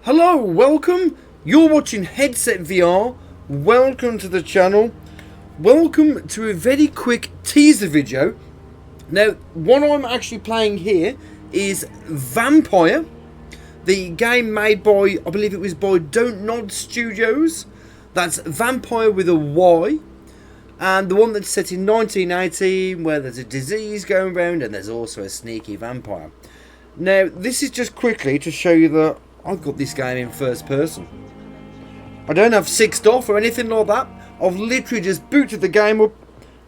Hello, welcome. You're watching Headset VR. Welcome to the channel. Welcome to a very quick teaser video. Now, what I'm actually playing here is Vampyr, the game made by, I believe it was by Don't Nod Studios. That's Vampyr with a Y. And the one that's set in 1918, where there's a disease going around and there's also a sneaky vampire. Now, this is just quickly to show you that I've got this game in first person. I don't have sixed off or anything like that. I've literally just booted the game up,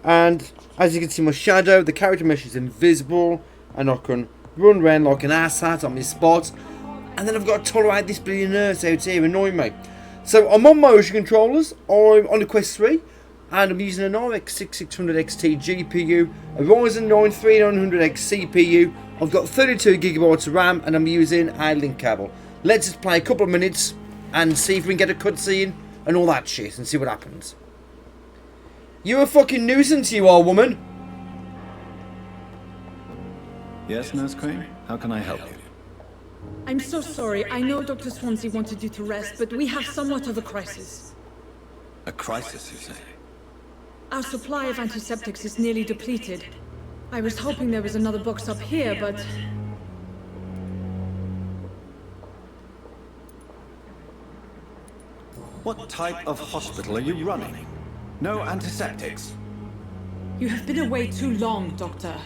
and as you can see my shadow, the character mesh is invisible, and I can run around like an asshat on my spot. And then I've got to tolerate this bloody nurse out here annoying me. So I'm on motion controllers, I'm on the Quest 3. And I'm using an RX 6600 XT GPU, a Ryzen 9 3900X CPU. I've got 32GB of RAM, and I'm using a link cable. Let's just play a couple of minutes and see if we can get a cutscene and all that shit and see what happens. You're a fucking nuisance, you are, woman. Yes, Nurse Crane? How can I help you? I'm so sorry. I know Dr. Swansea wanted you to rest, but we have somewhat of a crisis. A crisis, you say? Our supply of antiseptics is nearly depleted. I was hoping there was another box up here, but... What type of hospital are you running? No antiseptics? You have been away too long, Doctor.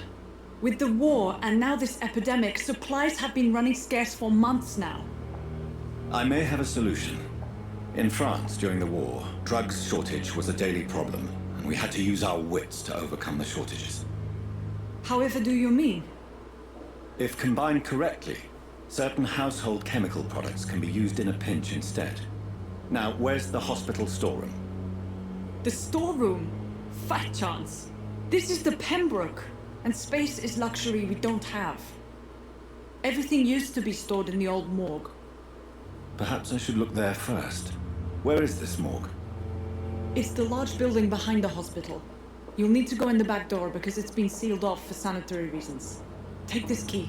With the war and now this epidemic, supplies have been running scarce for months now. I may have a solution. In France, during the war, drugs shortage was a daily problem, and we had to use our wits to overcome the shortages. However do you mean? If combined correctly, certain household chemical products can be used in a pinch instead. Now, where's the hospital storeroom? The storeroom? Fat chance. This is the Pembroke, and space is luxury we don't have. Everything used to be stored in the old morgue. Perhaps I should look there first. Where is this morgue? It's the large building behind the hospital. You'll need to go in the back door because it's been sealed off for sanitary reasons. Take this key.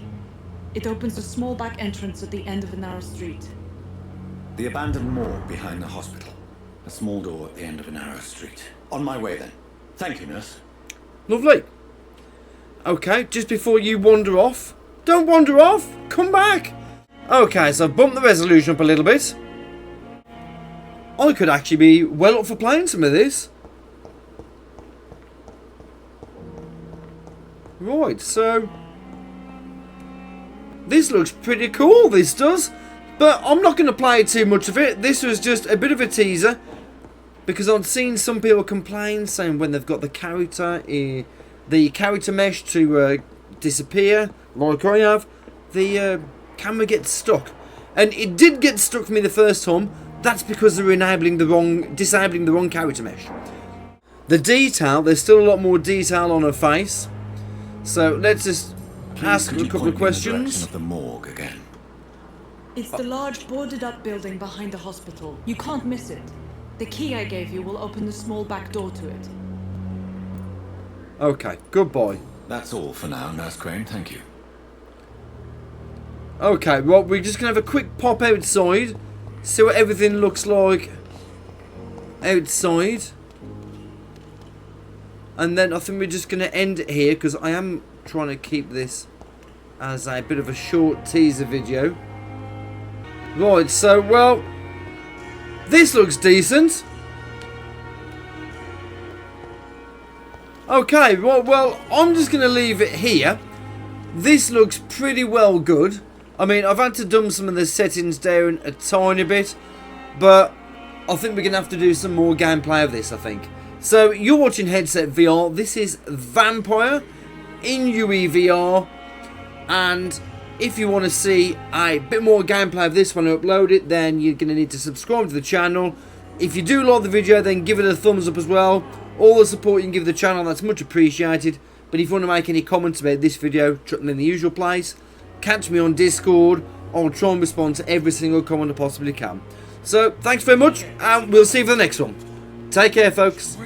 It opens a small back entrance at the end of a narrow street. The abandoned morgue behind the hospital. A small door at the end of a narrow street. On my way then. Thank you, nurse. Lovely. Okay, just before you wander off. Don't wander off! Come back! Okay, so I've bumped the resolution up a little bit. I could actually be well up for playing some of this. Right, so... this looks pretty cool, this does. But I'm not going to play too much of it. This was just a bit of a teaser, because I've seen some people complain, saying when they've got the character mesh to disappear, like I have, the camera gets stuck. And it did get stuck for me the first time. That's because they're disabling the wrong character mesh. The detail, there's still a lot more detail on her face. So let's just ask a couple of questions. Of the morgue again. It's the large boarded-up building behind the hospital. You can't miss it. The key I gave you will open the small back door to it. Okay, goodbye. That's all for now, Nurse Crane. Thank you. Okay, well, we're just going to have a quick pop outside. See what everything looks like outside. And then I think we're just going to end it here, because I am trying to keep this as a bit of a short teaser video. Right, so, well, this looks decent. Okay, well, I'm just going to leave it here. This looks pretty well good. I mean, I've had to dumb some of the settings down a tiny bit, but I think we're going to have to do some more gameplay of this, I think. So, you're watching Headset VR. This is Vampyr in UEVR, and if you want to see a bit more gameplay of this when I upload it, then you're going to need to subscribe to the channel. If you do like the video, then give it a thumbs up as well. All the support you can give the channel, that's much appreciated. But if you want to make any comments about this video, chuck them in the usual place. Catch me on Discord. I'll try and respond to every single comment I possibly can. So, thanks very much, and we'll see you for the next one. Take care, folks.